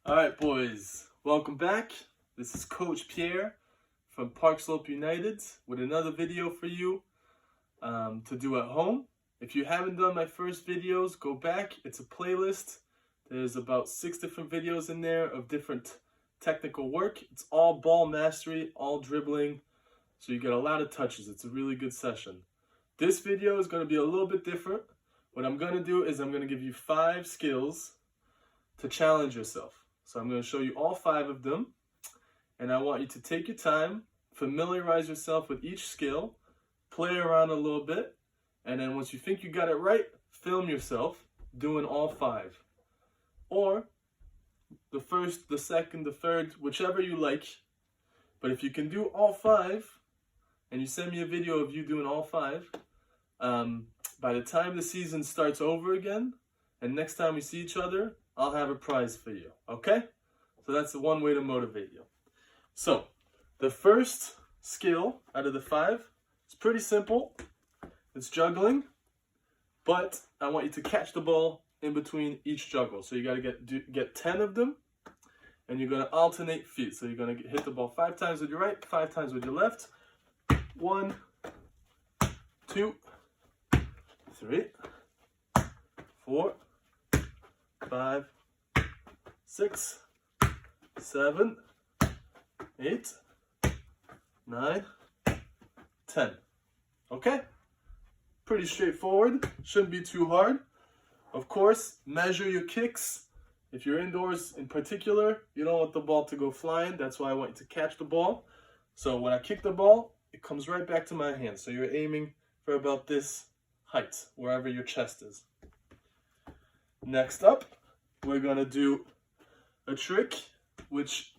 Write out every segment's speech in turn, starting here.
Alright boys, welcome back. This is Coach Pierre from Park Slope United with another video for you to do at home. If you haven't done my first videos, go back. It's a playlist. There's about 6 different videos in there of different technical work. It's all ball mastery, all dribbling, so you get a lot of touches. It's a really good session. This video is going to be a little bit different. What I'm going to do is I'm going to give you 5 skills to challenge yourself. So I'm going to show you all 5 of them, and I want you to take your time, familiarize yourself with each skill, play around a little bit, and then once you think you got it right, film yourself doing all 5. Or the first, the second, the third, whichever you like. But if you can do all 5, and you send me a video of you doing all 5, by the time the season starts over again, and next time we see each other, I'll have a prize for you, okay? So that's the one way to motivate you. So, the first skill out of the 5, it's pretty simple. It's juggling, but I want you to catch the ball in between each juggle. So you gotta get 10 of them, and you're gonna alternate feet. So you're gonna hit the ball 5 times with your right, 5 times with your left. 1, 2, 3, 4, 5, 6, 7, 8, 9, 10. Okay? Pretty straightforward. Shouldn't be too hard. Of course, measure your kicks. If you're indoors in particular, you don't want the ball to go flying. That's why I want you to catch the ball. So when I kick the ball, it comes right back to my hand. So you're aiming for about this height, wherever your chest is. Next up, we're going to do a trick which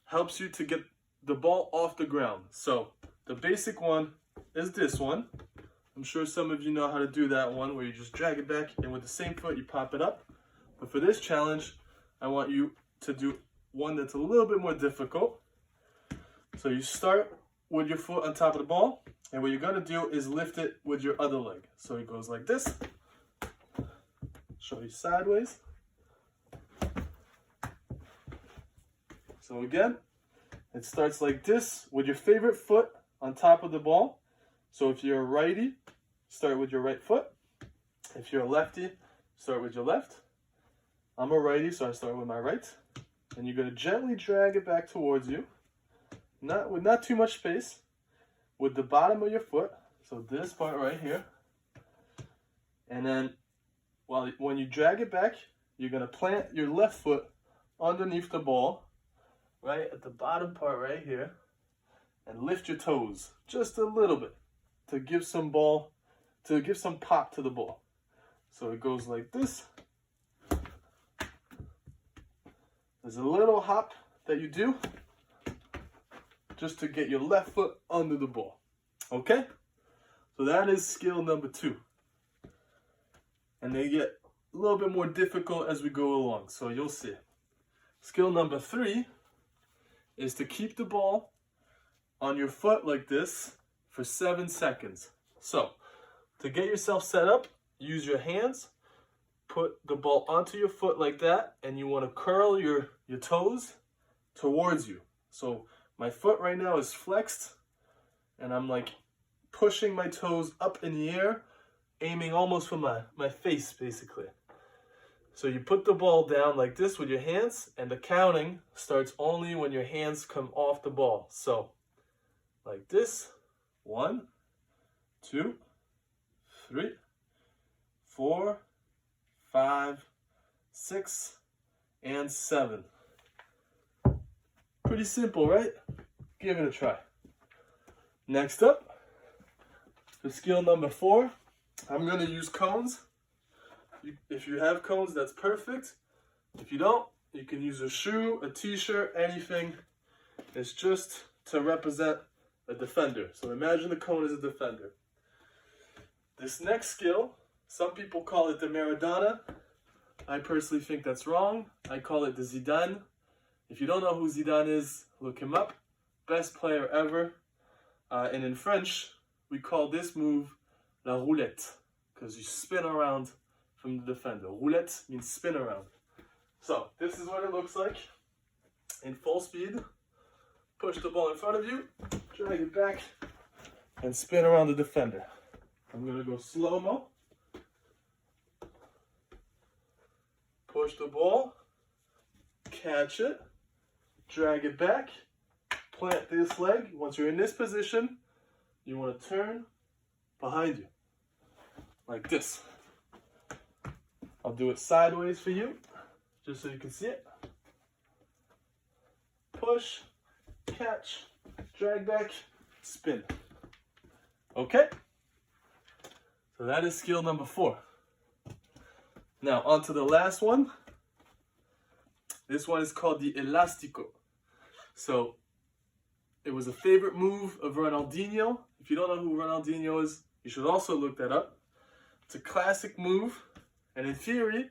helps you to get the ball off the ground. So the basic one is this one. I'm sure some of you know how to do that one, where you just drag it back and with the same foot you pop it up. But for this challenge, I want you to do one that's a little bit more difficult. So you start with your foot on top of the ball, and what you're going to do is lift it with your other leg. So it goes like this. Show you sideways. So again, it starts like this with your favorite foot on top of the ball. So if you're a righty, start with your right foot. If you're a lefty, start with your left. I'm a righty, so I start with my right. And you're going to gently drag it back towards you, with not too much space, with the bottom of your foot. So this part right here. And then when you drag it back, you're going to plant your left foot underneath the ball, right at the bottom part right here, and lift your toes just a little bit to give some pop to the ball. So it goes like this. There's a little hop that you do just to get your left foot under the ball. Okay? So that is skill number 2. And they get a little bit more difficult as we go along, so you'll see. Skill number 3 is to keep the ball on your foot like this for 7 seconds. So, to get yourself set up, use your hands, put the ball onto your foot like that, and you want to curl your toes towards you. So, my foot right now is flexed, and I'm like pushing my toes up in the air, aiming almost for my face, basically. So you put the ball down like this with your hands, and the counting starts only when your hands come off the ball. So, like this, 1, 2, 3, 4, 5, 6, and 7. Pretty simple, right? Give it a try. Next up, for skill number 4, I'm going to use cones. If you have cones, that's perfect. If you don't, you can use a shoe, a t-shirt, anything. It's just to represent a defender. So imagine the cone as a defender. This next skill, some people call it the Maradona. I personally think that's wrong. I call it the Zidane. If you don't know who Zidane is, look him up. Best player ever. And in French, we call this move la roulette, because you spin around from the defender. Roulette means spin around. So this is what it looks like in full speed. Push the ball in front of you, drag it back, and spin around the defender. I'm gonna go slow-mo. Push the ball, catch it, drag it back, plant this leg. Once you're in this position, you want to turn behind you, like this. I'll do it sideways for you, just so you can see it. Push, catch, drag back, spin. Okay? So that is skill number 4. Now, on to the last one. This one is called the elastico. So, it was a favorite move of Ronaldinho. If you don't know who Ronaldinho is, you should also look that up. It's a classic move, and in theory,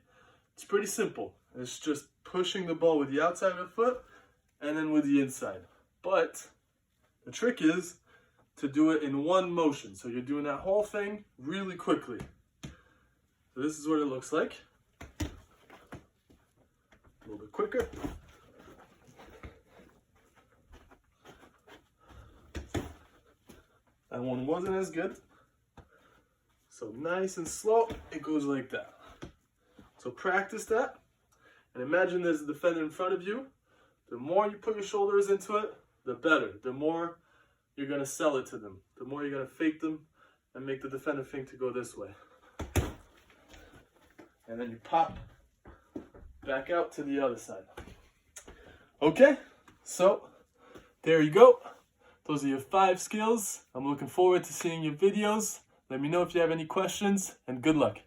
it's pretty simple. It's just pushing the ball with the outside of the foot and then with the inside. But the trick is to do it in one motion. So you're doing that whole thing really quickly. So this is what it looks like. A little bit quicker. That one wasn't as good. So nice and slow, it goes like that. So practice that. And imagine there's a defender in front of you. The more you put your shoulders into it, the better. The more you're going to sell it to them. The more you're going to fake them and make the defender think to go this way. And then you pop back out to the other side. Okay, so there you go. Those are your 5 skills. I'm looking forward to seeing your videos. Let me know if you have any questions, and good luck.